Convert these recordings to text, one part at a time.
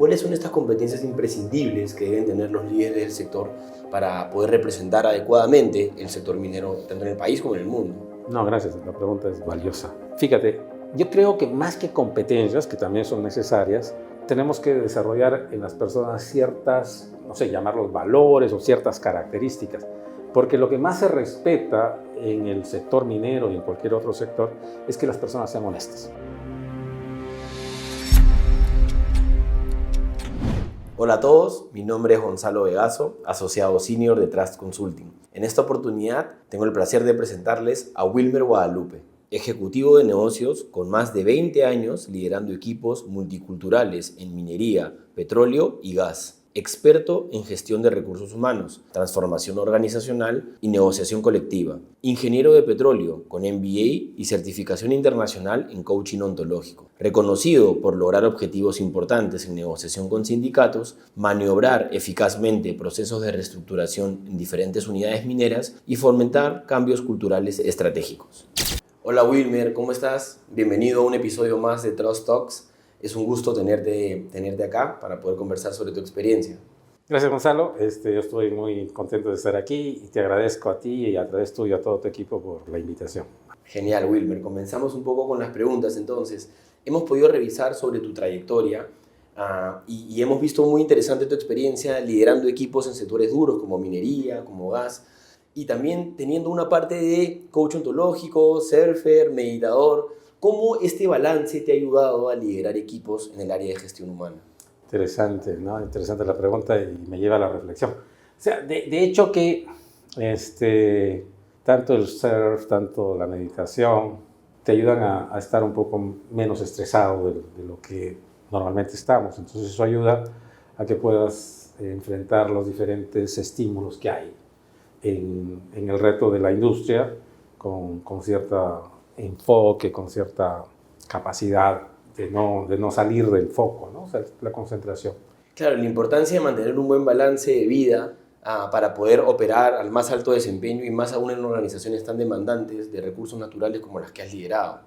¿Cuáles son estas competencias imprescindibles que deben tener los líderes del sector para poder representar adecuadamente el sector minero, tanto en el país como en el mundo? No, gracias, la pregunta es valiosa. Fíjate, yo creo que más que competencias, que también son necesarias, tenemos que desarrollar en las personas ciertas, no sé, llamarlos valores o ciertas características, porque lo que más se respeta en el sector minero y en cualquier otro sector es que las personas sean honestas. Hola a todos, mi nombre es Gonzalo Vegaso, asociado senior de Trust Consulting. En esta oportunidad tengo el placer de presentarles a Wilmer Guadalupe, ejecutivo de negocios con más de 20 años liderando equipos multiculturales en minería, petróleo y gas. Experto en gestión de recursos humanos, transformación organizacional y negociación colectiva. Ingeniero de petróleo con MBA y certificación internacional en coaching ontológico. Reconocido por lograr objetivos importantes en negociación con sindicatos, maniobrar eficazmente procesos de reestructuración en diferentes unidades mineras y fomentar cambios culturales estratégicos. Hola Wilmer, ¿cómo estás? Bienvenido a un episodio más de Trust Talks. Es un gusto tenerte acá para poder conversar sobre tu experiencia. Gracias, Gonzalo. Yo estoy muy contento de estar aquí y te agradezco a ti y a través tuyo y a todo tu equipo por la invitación. Genial, Wilmer. Comenzamos un poco con las preguntas. Entonces, hemos podido revisar sobre tu trayectoria y hemos visto muy interesante tu experiencia liderando equipos en sectores duros como minería, como gas, y también teniendo una parte de coach ontológico, surfer, meditador. ¿Cómo este balance te ha ayudado a liderar equipos en el área de gestión humana? Interesante, ¿no? Interesante la pregunta y me lleva a la reflexión. O sea, de hecho que tanto el surf, tanto la meditación, te ayudan a estar un poco menos estresado de lo que normalmente estamos. Entonces eso ayuda a que puedas enfrentar los diferentes estímulos que hay en el reto de la industria con cierta enfoque, con cierta capacidad de no salir del foco, ¿no? O sea, la concentración. Claro, la importancia de mantener un buen balance de vida para poder operar al más alto desempeño y más aún en organizaciones tan demandantes de recursos naturales como las que has liderado.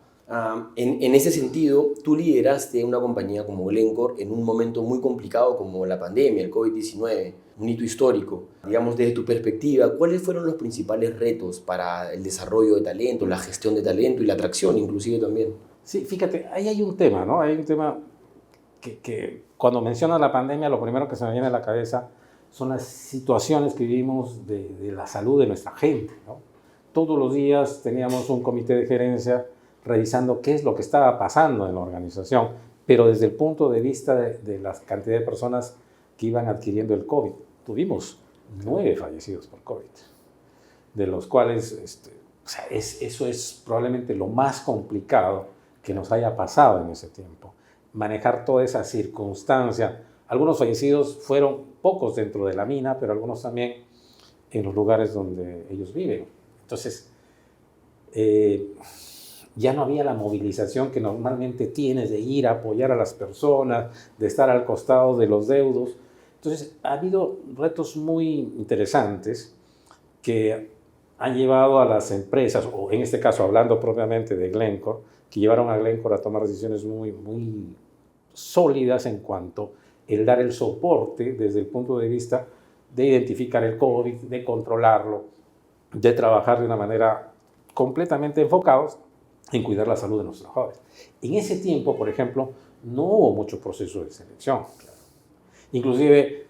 En ese sentido, tú lideraste una compañía como Glencore en un momento muy complicado como la pandemia, el COVID-19, un hito histórico. Digamos, desde tu perspectiva, ¿cuáles fueron los principales retos para el desarrollo de talento, la gestión de talento y la atracción inclusive también? Sí, fíjate, ahí hay un tema, ¿no? Hay un tema que cuando mencionas la pandemia, lo primero que se me viene a la cabeza son las situaciones que vivimos de la salud de nuestra gente, ¿no? Todos los días teníamos un comité de gerencia revisando qué es lo que estaba pasando en la organización, pero desde el punto de vista de la cantidad de personas que iban adquiriendo el COVID. Tuvimos 9 fallecidos por COVID, de los cuales eso es probablemente lo más complicado que nos haya pasado en ese tiempo. Manejar toda esa circunstancia. Algunos fallecidos fueron pocos dentro de la mina, pero algunos también en los lugares donde ellos viven. Entonces, ya no había la movilización que normalmente tienes de ir a apoyar a las personas, de estar al costado de los deudos. Entonces, ha habido retos muy interesantes que han llevado a las empresas, o en este caso hablando propiamente de Glencore, que llevaron a Glencore a tomar decisiones muy sólidas en cuanto a dar el soporte desde el punto de vista de identificar el COVID, de controlarlo, de trabajar de una manera completamente enfocados en cuidar la salud de nuestros trabajadores. En ese tiempo, por ejemplo, no hubo mucho proceso de selección. Inclusive,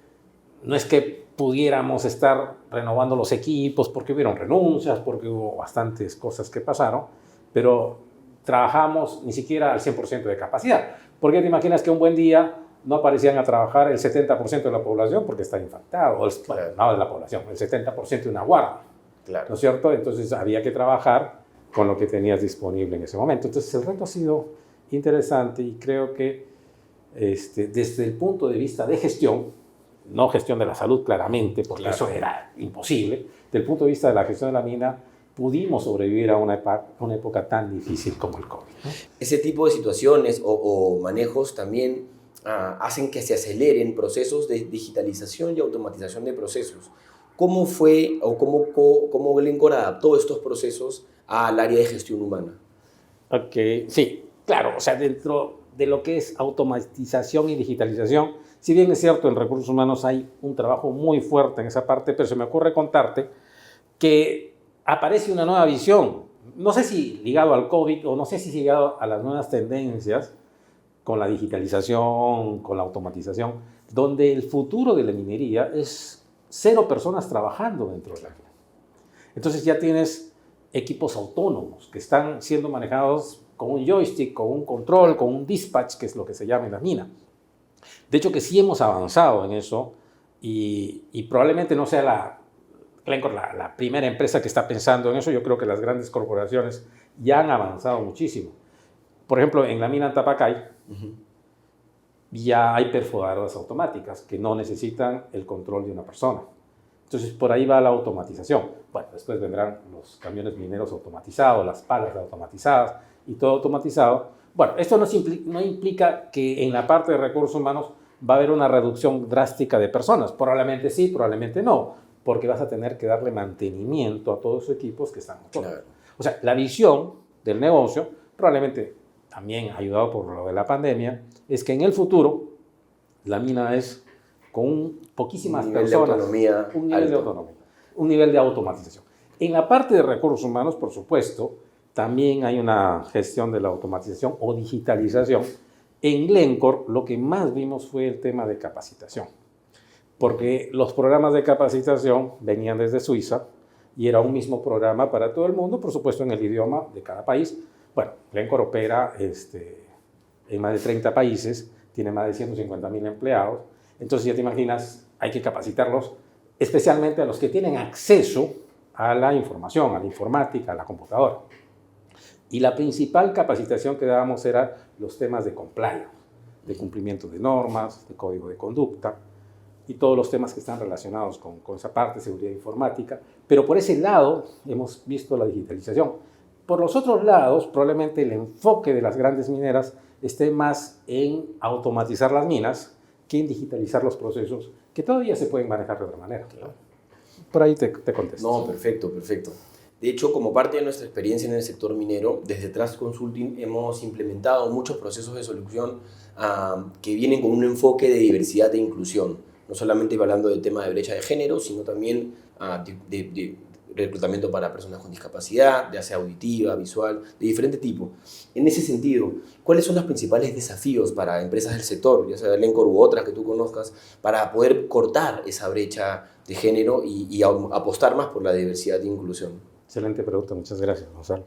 no es que pudiéramos estar renovando los equipos porque hubieron renuncias, porque hubo bastantes cosas que pasaron, pero trabajamos ni siquiera al 100% de capacidad. Porque te imaginas que un buen día no aparecían a trabajar el 70% de la población porque está infectado, o no de la población, el 70% de una guardia, claro. ¿No es cierto? Entonces había que trabajar con lo que tenías disponible en ese momento. Entonces el reto ha sido interesante y creo que desde el punto de vista de gestión, no gestión de la salud claramente, porque claro, eso era imposible, del punto de vista de la gestión de la mina, pudimos sobrevivir a una época tan difícil como el COVID, ¿no? Ese tipo de situaciones o manejos también hacen que se aceleren procesos de digitalización y automatización de procesos. ¿Cómo fue o cómo Glencore adaptó estos procesos al área de gestión humana? Ok, sí, claro, o sea, dentro de lo que es automatización y digitalización. Si bien es cierto, en recursos humanos hay un trabajo muy fuerte en esa parte, pero se me ocurre contarte que aparece una nueva visión, no sé si ligado al COVID o no sé si ligado a las nuevas tendencias con la digitalización, con la automatización, donde el futuro de la minería es 0 personas trabajando dentro de la mina. Entonces ya tienes equipos autónomos que están siendo manejados con un joystick, con un control, con un dispatch, que es lo que se llama en la mina. De hecho que sí hemos avanzado en eso y probablemente no sea Glencore la primera empresa que está pensando en eso. Yo creo que las grandes corporaciones ya han avanzado muchísimo. Por ejemplo, en la mina Tapacay ya hay perforadoras automáticas que no necesitan el control de una persona. Entonces, por ahí va la automatización. Bueno, después vendrán los camiones mineros automatizados, las palas automatizadas y todo automatizado. Bueno, esto no implica que en la parte de recursos humanos va a haber una reducción drástica de personas. Probablemente sí, probablemente no, porque vas a tener que darle mantenimiento a todos los equipos que están autónomos. Claro. O sea, la visión del negocio, probablemente también ayudado por lo de la pandemia, es que en el futuro la mina es con poquísimas personas, un nivel de autonomía, un nivel de automatización. En la parte de recursos humanos, por supuesto, también hay una gestión de la automatización o digitalización. En Glencore lo que más vimos fue el tema de capacitación, porque los programas de capacitación venían desde Suiza y era un mismo programa para todo el mundo, por supuesto en el idioma de cada país. Bueno, Glencore opera en más de 30 países, tiene más de 150.000 empleados. Entonces ya te imaginas, hay que capacitarlos, especialmente a los que tienen acceso a la información, a la informática, a la computadora. Y la principal capacitación que dábamos era los temas de compliance, de cumplimiento de normas, de código de conducta y todos los temas que están relacionados con esa parte de seguridad informática. Pero por ese lado hemos visto la digitalización. Por los otros lados, probablemente el enfoque de las grandes mineras esté más en automatizar las minas que en digitalizar los procesos que todavía se pueden manejar de otra manera. Claro. Por ahí te contesto. No, perfecto, perfecto. De hecho, como parte de nuestra experiencia en el sector minero, desde Trust Consulting hemos implementado muchos procesos de solución que vienen con un enfoque de diversidad e inclusión. No solamente hablando del tema de brecha de género, sino también de reclutamiento para personas con discapacidad, ya sea auditiva, visual, de diferente tipo. En ese sentido, ¿cuáles son los principales desafíos para empresas del sector, ya sea Glencore u otras que tú conozcas, para poder cortar esa brecha de género y apostar más por la diversidad e inclusión? Excelente pregunta, muchas gracias, Gonzalo.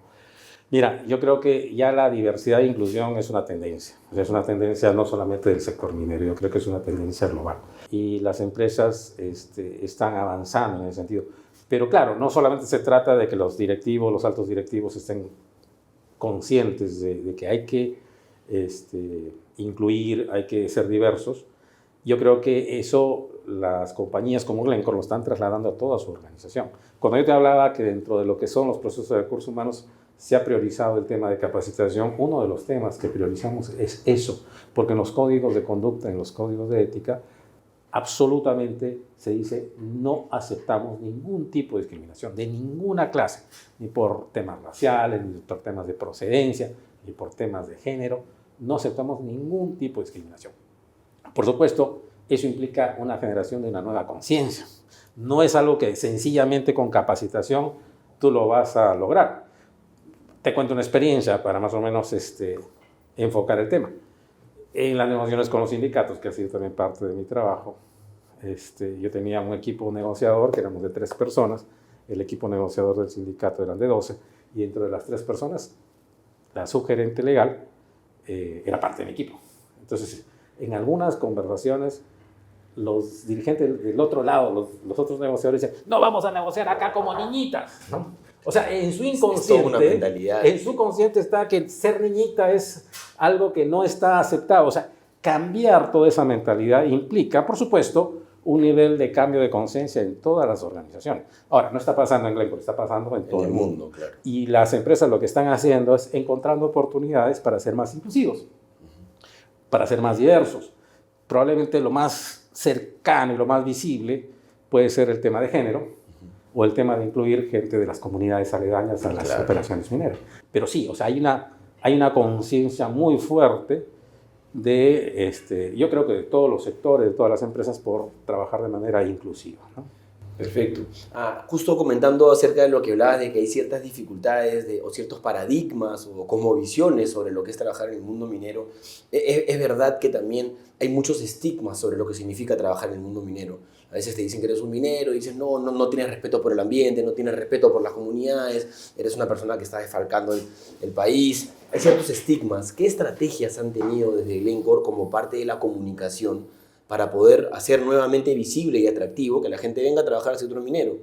Mira, yo creo que ya la diversidad e inclusión es una tendencia. O sea, es una tendencia no solamente del sector minero, yo creo que es una tendencia global. Y las empresas están avanzando en ese sentido. Pero claro, no solamente se trata de que los directivos, los altos directivos estén conscientes de que hay que incluir, hay que ser diversos. Yo creo que eso las compañías como Glencore lo están trasladando a toda su organización. Cuando yo te hablaba que dentro de lo que son los procesos de recursos humanos se ha priorizado el tema de capacitación, uno de los temas que priorizamos es eso, porque en los códigos de conducta, en los códigos de ética, absolutamente se dice no aceptamos ningún tipo de discriminación, de ninguna clase, ni por temas raciales, ni por temas de procedencia, ni por temas de género, no aceptamos ningún tipo de discriminación. Por supuesto, eso implica una generación de una nueva conciencia. No es algo que sencillamente con capacitación tú lo vas a lograr. Te cuento una experiencia para más o menos enfocar el tema. En las negociaciones con los sindicatos, que ha sido también parte de mi trabajo, yo tenía un equipo negociador que éramos de 3 personas, el equipo negociador del sindicato eran de 12, y dentro de las 3 personas, la subgerente legal era parte de mi equipo. Entonces, en algunas conversaciones, los dirigentes del otro lado, los otros negociadores decían, no vamos a negociar acá como niñitas, ¿no? O sea, en su inconsciente, en su consciente está que ser niñita es algo que no está aceptado. O sea, cambiar toda esa mentalidad implica, por supuesto, un nivel de cambio de conciencia en todas las organizaciones. Ahora, no está pasando en Glencore, está pasando en todo el mundo. Claro. Y las empresas lo que están haciendo es encontrando oportunidades para ser más inclusivos, para ser más diversos. Probablemente lo más cercano y lo más visible puede ser el tema de género, o el tema de incluir gente de las comunidades aledañas a las operaciones mineras. Pero sí, o sea, hay una conciencia muy fuerte yo creo que de todos los sectores, de todas las empresas, por trabajar de manera inclusiva, ¿no? Perfecto. Justo comentando acerca de lo que hablabas de que hay ciertas dificultades o ciertos paradigmas o cosmovisiones sobre lo que es trabajar en el mundo minero, es verdad que también hay muchos estigmas sobre lo que significa trabajar en el mundo minero. A veces te dicen que eres un minero y dices no tienes respeto por el ambiente, no tienes respeto por las comunidades, eres una persona que está desfalcando el país. Hay ciertos estigmas. ¿Qué estrategias han tenido desde Glencore como parte de la comunicación para poder hacer nuevamente visible y atractivo que la gente venga a trabajar al sector minero?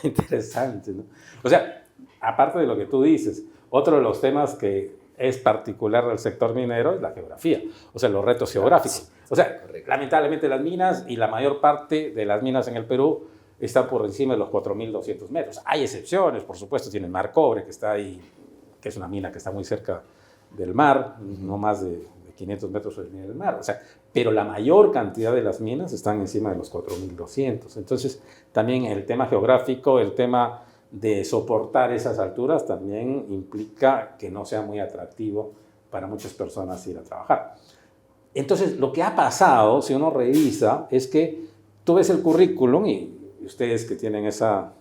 Interesante, ¿no? O sea, aparte de lo que tú dices, otro de los temas que es particular del sector minero es la geografía, o sea, los retos geográficos. O sea, correcto. Lamentablemente las minas y la mayor parte de las minas en el Perú están por encima de los 4.200 metros. Hay excepciones, por supuesto, tiene el Mar Cobre, que está ahí, que es una mina que está muy cerca del mar, no más de 500 metros sobre el nivel del mar. O sea, pero la mayor cantidad de las minas están encima de los 4.200. Entonces, también el tema geográfico, el tema de soportar esas alturas también implica que no sea muy atractivo para muchas personas ir a trabajar. Entonces, lo que ha pasado, si uno revisa, es que tú ves el currículum y ustedes que tienen esa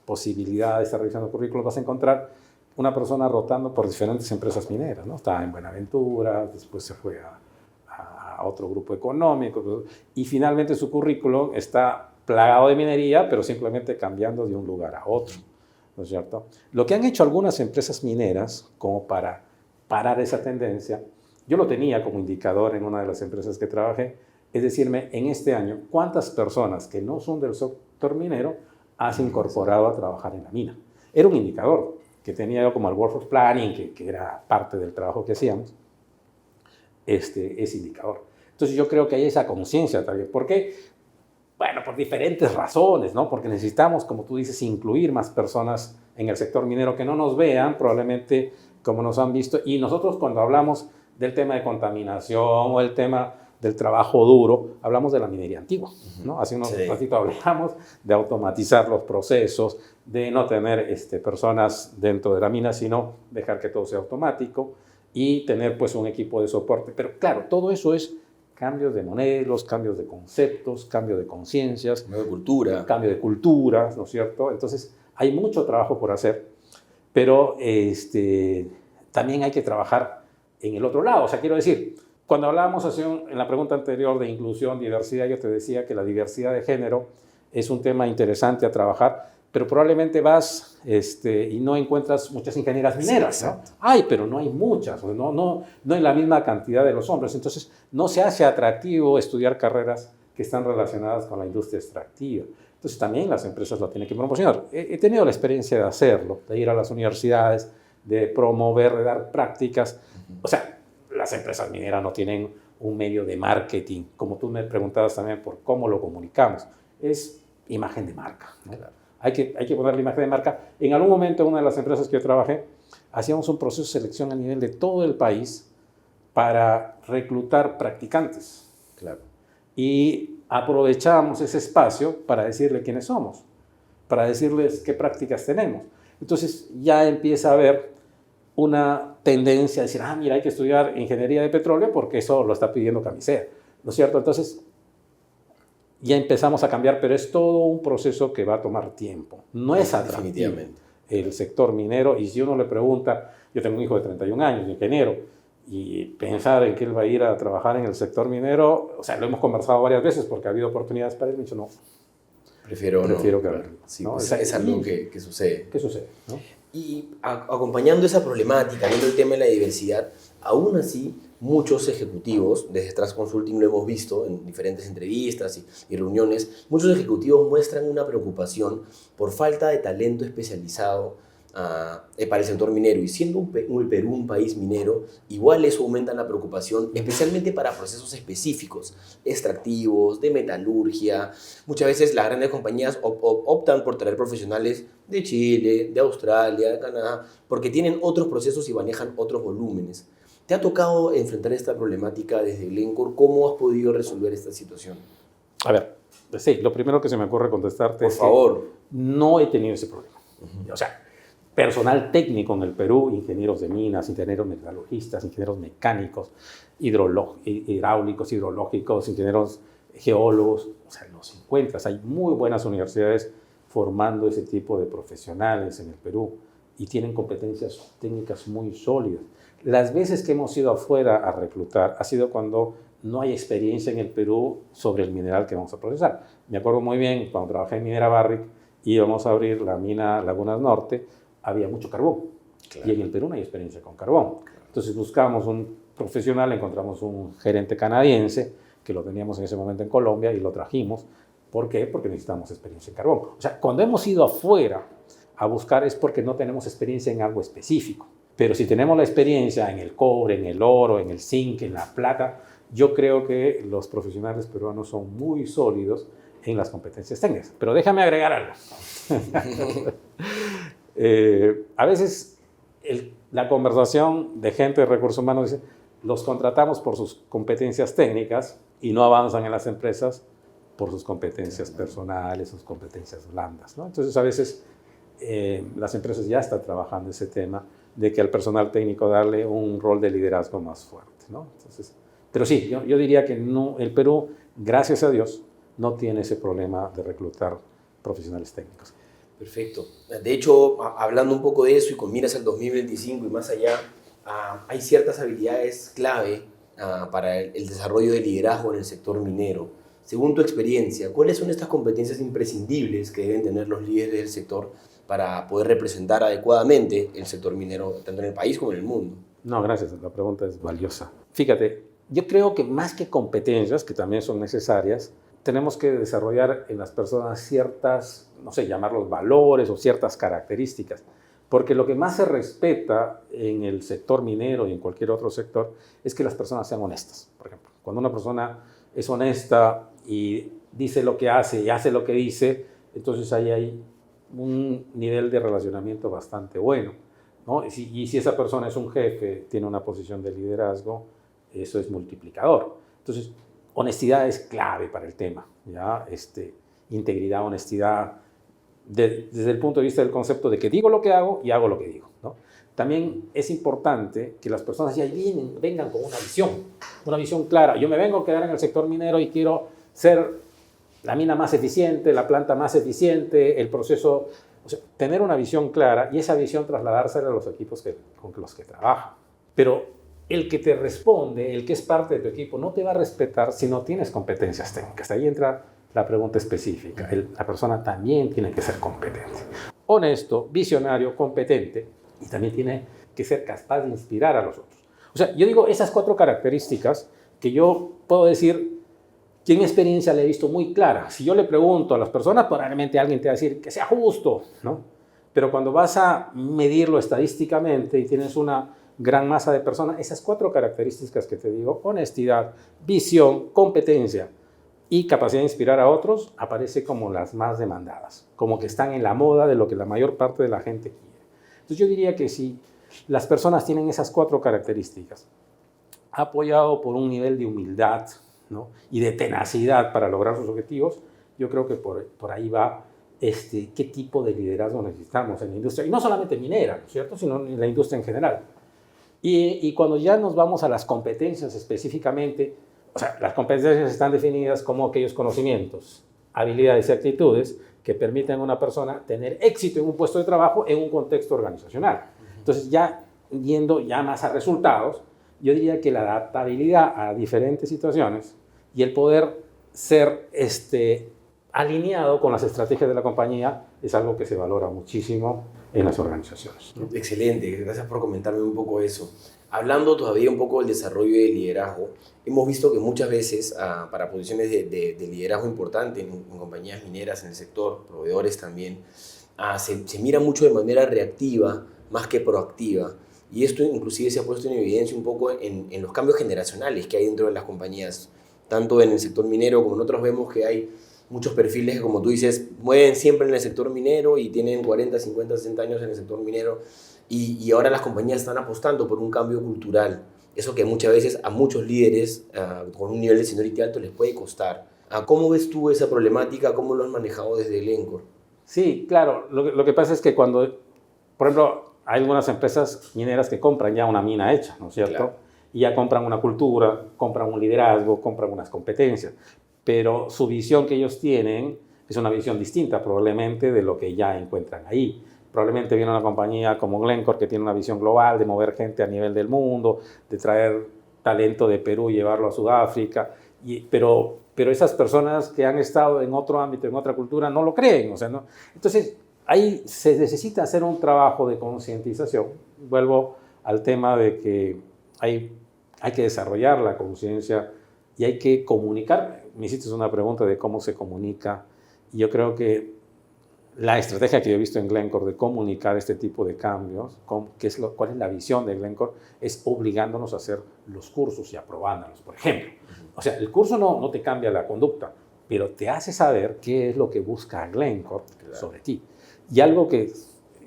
posibilidad de estar revisando el currículum, vas a encontrar una persona rotando por diferentes empresas mineras, ¿no? Estaba en Buenaventura, después se fue a otro grupo económico, y finalmente su currículum está plagado de minería, pero simplemente cambiando de un lugar a otro, ¿no es cierto? Lo que han hecho algunas empresas mineras, como para parar esa tendencia, yo lo tenía como indicador en una de las empresas que trabajé, es decirme, en este año, ¿cuántas personas que no son del sector minero has incorporado a trabajar en la mina? Era un indicador que tenía yo como el Workforce Planning, que era parte del trabajo que hacíamos, ese indicador. Entonces yo creo que hay esa conciencia también. ¿Por qué? Bueno, por diferentes razones, ¿no? Porque necesitamos, como tú dices, incluir más personas en el sector minero que no nos vean, probablemente como nos han visto. Y nosotros cuando hablamos del tema de contaminación o el tema del trabajo duro, hablamos de la minería antigua, ¿no? Hace unos ratito hablamos de automatizar los procesos, de no tener personas dentro de la mina, sino dejar que todo sea automático y tener pues un equipo de soporte. Pero claro, todo eso es cambios de modelos, cambios de conceptos, cambio de conciencias, cambio de culturas, ¿no es cierto? Entonces hay mucho trabajo por hacer, pero también hay que trabajar en el otro lado. O sea, quiero decir, cuando hablábamos en la pregunta anterior de inclusión, diversidad, yo te decía que la diversidad de género es un tema interesante a trabajar, pero probablemente vas y no encuentras muchas ingenieras mineras, sí, ¿no? Hay, pero no hay muchas, no hay la misma cantidad de los hombres. Entonces, no se hace atractivo estudiar carreras que están relacionadas con la industria extractiva. Entonces, también las empresas lo tienen que promocionar. He tenido la experiencia de hacerlo, de ir a las universidades, de promover, de dar prácticas. O sea, las empresas mineras no tienen un medio de marketing, como tú me preguntabas también por cómo lo comunicamos. Es imagen de marca, ¿no? Claro. Hay que poner la imagen de marca. En algún momento, en una de las empresas que yo trabajé, hacíamos un proceso de selección a nivel de todo el país para reclutar practicantes. Claro. Y aprovechábamos ese espacio para decirle quiénes somos, para decirles qué prácticas tenemos. Entonces ya empieza a haber una tendencia a decir, mira, hay que estudiar ingeniería de petróleo porque eso lo está pidiendo Camisea, ¿no es cierto? Entonces ya empezamos a cambiar, pero es todo un proceso que va a tomar tiempo. No es atractivo el sector minero, y si uno le pregunta, yo tengo un hijo de 31 años, ingeniero, y pensar en que él va a ir a trabajar en el sector minero, o sea, lo hemos conversado varias veces porque ha habido oportunidades para él, me ha dicho no. Prefiero que claro. Sí, ¿no? Pues es algo que sucede. ¿Qué sucede? ¿No? Y acompañando esa problemática, viendo el tema de la diversidad, aún así, muchos ejecutivos, desde Trust Consulting lo hemos visto en diferentes entrevistas y reuniones, muchos ejecutivos muestran una preocupación por falta de talento especializado para el sector minero. Y siendo el Perú un país minero, igual eso aumenta la preocupación, especialmente para procesos específicos, extractivos, de metalurgia. Muchas veces las grandes compañías optan por traer profesionales de Chile, de Australia, de Canadá, porque tienen otros procesos y manejan otros volúmenes. ¿Te ha tocado enfrentar esta problemática desde Glencore? ¿Cómo has podido resolver esta situación? A ver, sí, lo primero que se me ocurre contestarte Por favor. que no he tenido ese problema. O sea, personal técnico en el Perú, ingenieros de minas, ingenieros metalurgistas, ingenieros mecánicos, hidráulicos, hidrológicos, ingenieros geólogos, o sea, los encuentras. Hay muy buenas universidades formando ese tipo de profesionales en el Perú y tienen competencias técnicas muy sólidas. Las veces que hemos ido afuera a reclutar ha sido cuando no hay experiencia en el Perú sobre el mineral que vamos a procesar. Me acuerdo muy bien cuando trabajé en Minera Barrick, íbamos a abrir la mina Lagunas Norte, había mucho carbón. Claro. Y en el Perú no hay experiencia con carbón. Entonces buscamos un profesional, encontramos un gerente canadiense que lo teníamos en ese momento en Colombia y lo trajimos. ¿Por qué? Porque necesitamos experiencia en carbón. O sea, cuando hemos ido afuera a buscar es porque no tenemos experiencia en algo específico. Pero si tenemos la experiencia en el cobre, en el oro, en el zinc, en la plata, yo creo que los profesionales peruanos son muy sólidos en las competencias técnicas. Pero déjame agregar algo. A veces la conversación de gente de recursos humanos dice, los contratamos por sus competencias técnicas y no avanzan en las empresas por sus competencias personales, sus competencias blandas, ¿no? Entonces, a veces las empresas ya están trabajando ese tema de que al personal técnico darle un rol de liderazgo más fuerte, ¿no? Entonces, pero sí, yo diría que no, el Perú, gracias a Dios, no tiene ese problema de reclutar profesionales técnicos. Perfecto. De hecho, hablando un poco de eso y con miras al 2025 y más allá, hay ciertas habilidades clave para el desarrollo de liderazgo en el sector minero. Según tu experiencia, ¿cuáles son estas competencias imprescindibles que deben tener los líderes del sector para poder representar adecuadamente el sector minero, tanto en el país como en el mundo? No, gracias. La pregunta es valiosa. Fíjate, yo creo que más que competencias, que también son necesarias, tenemos que desarrollar en las personas ciertas, no sé, llamarlos valores o ciertas características. Porque lo que más se respeta en el sector minero y en cualquier otro sector es que las personas sean honestas. Por ejemplo, cuando una persona es honesta y dice lo que hace y hace lo que dice, entonces ahí hay un nivel de relacionamiento bastante bueno, ¿no? Y si esa persona es un jefe, tiene una posición de liderazgo, eso es multiplicador. Entonces, honestidad es clave para el tema, ¿ya? Integridad, honestidad, desde el punto de vista del concepto de que digo lo que hago y hago lo que digo, ¿no? También es importante que las personas ya vengan con una visión clara. Yo me vengo a quedar en el sector minero y quiero ser la mina más eficiente, la planta más eficiente, el proceso, o sea, tener una visión clara y esa visión trasladársela a los equipos con los que trabajan. Pero el que te responde, el que es parte de tu equipo, no te va a respetar si no tienes competencias técnicas. Ahí entra la pregunta específica. La persona también tiene que ser competente. Honesto, visionario, competente y también tiene que ser capaz de inspirar a los otros. O sea, yo digo esas 4 características que yo puedo decir que en mi experiencia la he visto muy clara. Si yo le pregunto a las personas, probablemente alguien te va a decir que sea justo, ¿no? Pero cuando vas a medirlo estadísticamente y tienes una gran masa de personas, esas 4 características que te digo, honestidad, visión, competencia y capacidad de inspirar a otros, aparece como las más demandadas, como que están en la moda de lo que la mayor parte de la gente quiere. Entonces yo diría que si las personas tienen esas 4 características, apoyado por un nivel de humildad, ¿no? Y de tenacidad para lograr sus objetivos, yo creo que por ahí va qué tipo de liderazgo necesitamos en la industria, y no solamente minera, ¿no es cierto?, sino en la industria en general. Y cuando ya nos vamos a las competencias específicamente, o sea, las competencias están definidas como aquellos conocimientos, habilidades y actitudes que permiten a una persona tener éxito en un puesto de trabajo en un contexto organizacional. Entonces, ya yendo ya más a resultados, yo diría que la adaptabilidad a diferentes situaciones y el poder ser alineado con las estrategias de la compañía es algo que se valora muchísimo en las organizaciones, ¿no? Excelente, gracias por comentarme un poco eso. Hablando todavía un poco del desarrollo de liderazgo, hemos visto que muchas veces para posiciones de liderazgo importante en compañías mineras, en el sector, proveedores también, se mira mucho de manera reactiva más que proactiva. Y esto inclusive se ha puesto en evidencia un poco en los cambios generacionales que hay dentro de las compañías, tanto en el sector minero como en otros. Vemos que hay muchos perfiles que, como tú dices, mueven siempre en el sector minero y tienen 40, 50, 60 años en el sector minero, y ahora las compañías están apostando por un cambio cultural. Eso que muchas veces a muchos líderes con un nivel de seniority alto les puede costar. ¿Cómo ves tú esa problemática? ¿Cómo lo has manejado desde Glencore? Sí, claro. Lo que pasa es que cuando por ejemplo, hay algunas empresas mineras que compran ya una mina hecha, ¿no es cierto? Claro. Y ya compran una cultura, compran un liderazgo, compran unas competencias. Pero su visión que ellos tienen es una visión distinta probablemente de lo que ya encuentran ahí. Probablemente viene una compañía como Glencore que tiene una visión global de mover gente a nivel del mundo, de traer talento de Perú y llevarlo a Sudáfrica, pero esas personas que han estado en otro ámbito, en otra cultura, no lo creen. O sea, ¿no? Entonces, ahí se necesita hacer un trabajo de concientización. Vuelvo al tema de que hay que desarrollar la conciencia y hay que comunicar. Me hiciste una pregunta de cómo se comunica, y yo creo que la estrategia que yo he visto en Glencore de comunicar este tipo de cambios, cuál es la visión de Glencore, es obligándonos a hacer los cursos y aprobándolos, por ejemplo. O sea, el curso no te cambia la conducta, pero te hace saber qué es lo que busca Glencore sobre ti. Y algo que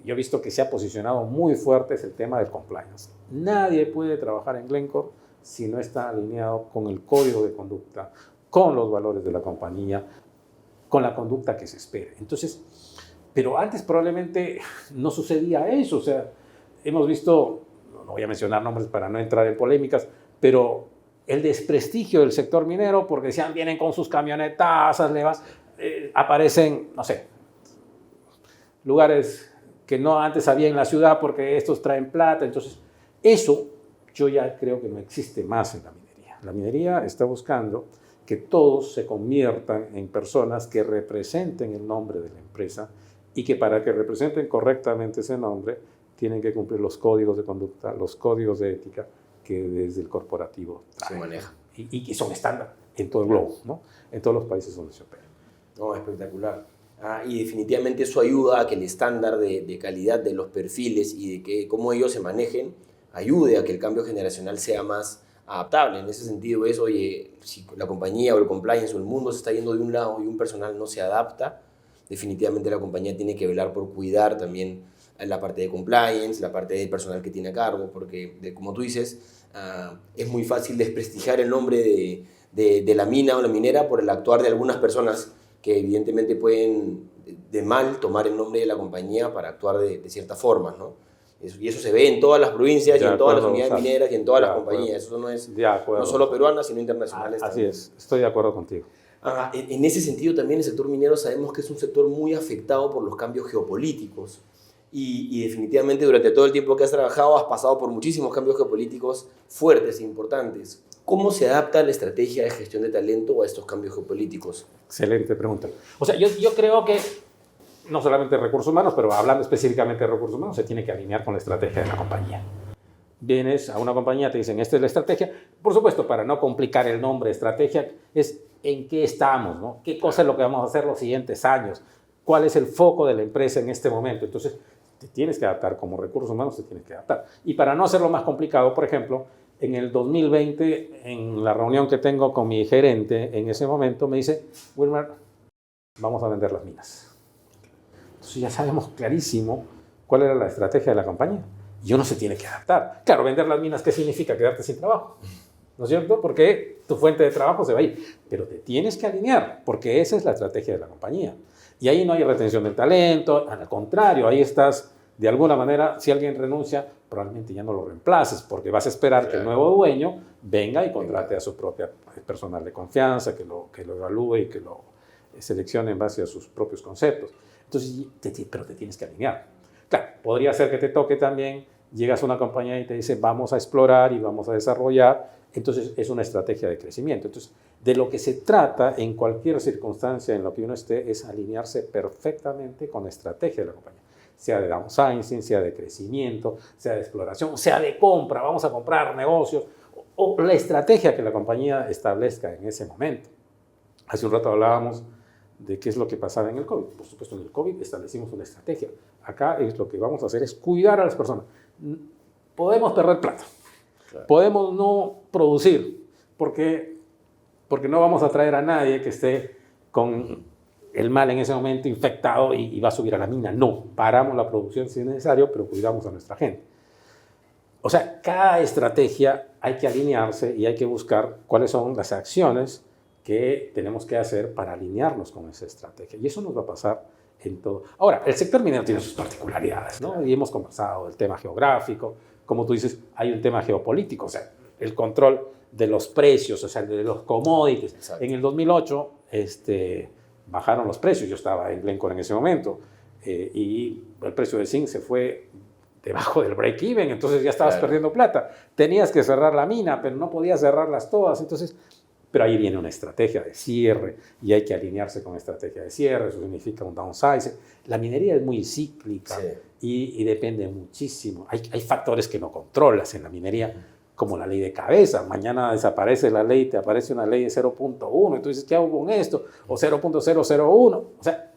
yo he visto que se ha posicionado muy fuerte es el tema del compliance. Nadie puede trabajar en Glencore si no está alineado con el código de conducta, con los valores de la compañía, con la conducta que se espera. Entonces, pero antes probablemente no sucedía eso. O sea, hemos visto, no voy a mencionar nombres para no entrar en polémicas, pero el desprestigio del sector minero, porque decían, vienen con sus camionetazas, aparecen, no sé, lugares que no antes había en la ciudad porque estos traen plata. Entonces, eso yo ya creo que no existe más en la minería. La minería está buscando que todos se conviertan en personas que representen el nombre de la empresa, y que para que representen correctamente ese nombre tienen que cumplir los códigos de conducta, los códigos de ética que desde el corporativo se maneja. Y que son estándar en todo el globo, ¿no? En todos los países donde se opera. No, espectacular. Y definitivamente eso ayuda a que el estándar de calidad de los perfiles y de que cómo ellos se manejen ayude a que el cambio generacional sea más adaptable. En ese sentido es, oye, si la compañía o el compliance o el mundo se está yendo de un lado y un personal no se adapta, definitivamente la compañía tiene que velar por cuidar también la parte de compliance, la parte del personal que tiene a cargo, porque como tú dices, es muy fácil desprestigiar el nombre de la mina o la minera por el actuar de algunas personas que evidentemente pueden de mal tomar el nombre de la compañía para actuar de cierta forma, ¿no? Y eso se ve en todas las provincias y en todas las unidades mineras y en todas las compañías. Eso no es no solo peruana, sino internacional. Así es, estoy de acuerdo contigo. En ese sentido también el sector minero sabemos que es un sector muy afectado por los cambios geopolíticos y definitivamente durante todo el tiempo que has trabajado has pasado por muchísimos cambios geopolíticos fuertes e importantes. ¿Cómo se adapta la estrategia de gestión de talento a estos cambios geopolíticos? Excelente pregunta. O sea, yo creo que no solamente recursos humanos, pero hablando específicamente de recursos humanos, se tiene que alinear con la estrategia de la compañía. Vienes a una compañía, te dicen, esta es la estrategia. Por supuesto, para no complicar el nombre estrategia, es en qué estamos, ¿no? ¿Qué cosa es lo que vamos a hacer los siguientes años? ¿Cuál es el foco de la empresa en este momento? Entonces, te tienes que adaptar como recursos humanos, te tienes que adaptar. Y para no hacerlo más complicado, por ejemplo, en el 2020, en la reunión que tengo con mi gerente en ese momento, me dice, Wilmer, vamos a vender las minas. Entonces ya sabemos clarísimo cuál era la estrategia de la compañía. Y uno se tiene que adaptar. Claro, vender las minas, ¿qué significa? Quedarte sin trabajo, ¿no es cierto? Porque tu fuente de trabajo se va a ir. Pero te tienes que alinear, porque esa es la estrategia de la compañía. Y ahí no hay retención del talento, al contrario, ahí estás, de alguna manera, si alguien renuncia, probablemente ya no lo reemplaces, porque vas a esperar que el nuevo dueño venga y contrate a su propia personal de confianza, que lo evalúe y que lo seleccione en base a sus propios conceptos. Entonces, pero te tienes que alinear. Claro, podría ser que te toque también, llegas a una compañía y te dice, vamos a explorar y vamos a desarrollar. Entonces, es una estrategia de crecimiento. Entonces, de lo que se trata en cualquier circunstancia en la que uno esté es alinearse perfectamente con la estrategia de la compañía. Sea de downsizing, sea de crecimiento, sea de exploración, sea de compra, vamos a comprar negocios, o la estrategia que la compañía establezca en ese momento. Hace un rato hablábamos de qué es lo que pasaba en el COVID. Por supuesto, en el COVID establecimos una estrategia. Acá lo que vamos a hacer es cuidar a las personas. Podemos perder plata, claro. Podemos no producir, porque no vamos a traer a nadie que esté con el mal en ese momento infectado y va a subir a la mina. No, paramos la producción si es necesario, pero cuidamos a nuestra gente. O sea, cada estrategia hay que alinearse y hay que buscar cuáles son las acciones que tenemos que hacer para alinearnos con esa estrategia. Y eso nos va a pasar en todo. Ahora, el sector minero tiene sus particularidades, ¿no? Y hemos conversado del tema geográfico, como tú dices, hay un tema geopolítico, o sea, el control de los precios, o sea, de los commodities. Exacto. En el 2008 bajaron los precios, yo estaba en Glencore en ese momento, y el precio del zinc se fue debajo del break-even, entonces ya estabas perdiendo plata. Tenías que cerrar la mina, pero no podías cerrarlas todas, entonces... Pero ahí viene una estrategia de cierre y hay que alinearse con la estrategia de cierre, eso significa un downsizing. La minería es muy cíclica y depende muchísimo. Hay factores que no controlas en la minería, como la ley de cabeza. Mañana desaparece la ley, te aparece una ley de 0.1, entonces ¿qué hago con esto? O 0.001. O sea,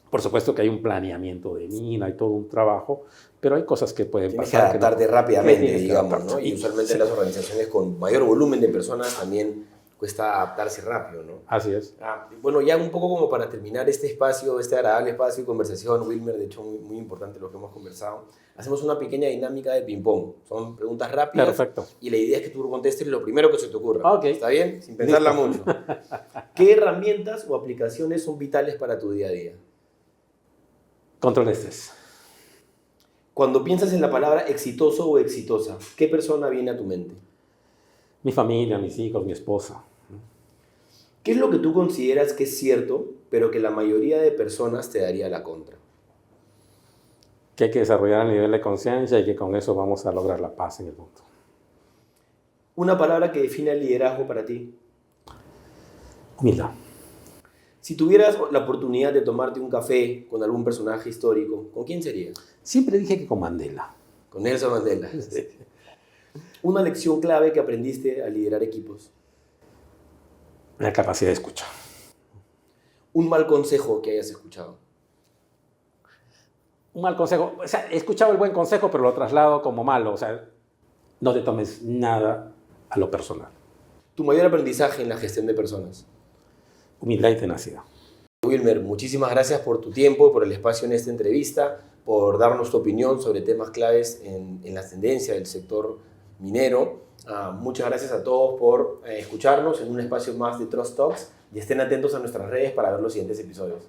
por supuesto que hay un planeamiento de mina, hay todo un trabajo, pero hay cosas que pueden tienes pasar. Que adaptarte rápidamente, digamos, adaptarte. ¿no? Y usualmente las organizaciones con mayor volumen de personas también cuesta adaptarse rápido, ¿no? Así es. Bueno, ya un poco como para terminar este espacio, este agradable espacio de conversación, Wilmer, de hecho muy importante lo que hemos conversado, hacemos una pequeña dinámica de ping-pong. Son preguntas rápidas. Perfecto. Y la idea es que tú contestes lo primero que se te ocurra. Okay. ¿Está bien? Sin pensarla mucho. ¿Qué herramientas o aplicaciones son vitales para tu día a día? Control de estrés. Cuando piensas en la palabra exitoso o exitosa, ¿qué persona viene a tu mente? Mi familia, mis hijos, mi esposa. ¿Qué es lo que tú consideras que es cierto, pero que la mayoría de personas te daría la contra? Que hay que desarrollar el nivel de conciencia y que con eso vamos a lograr la paz en el mundo. Una palabra que define el liderazgo para ti. Humildad. Si tuvieras la oportunidad de tomarte un café con algún personaje histórico, ¿con quién sería? Siempre dije que con Mandela. Con Nelson Mandela. Una lección clave que aprendiste a liderar equipos. La capacidad de escuchar. Un mal consejo que hayas escuchado. Un mal consejo. O sea, he escuchado el buen consejo, pero lo traslado como malo. O sea, no te tomes nada a lo personal. Tu mayor aprendizaje en la gestión de personas. Humildad y tenacidad. Wilmer, muchísimas gracias por tu tiempo, por el espacio en esta entrevista, por darnos tu opinión sobre temas claves en las tendencias del sector minero. Muchas gracias a todos por escucharnos en un espacio más de Trust Talks y estén atentos a nuestras redes para ver los siguientes episodios.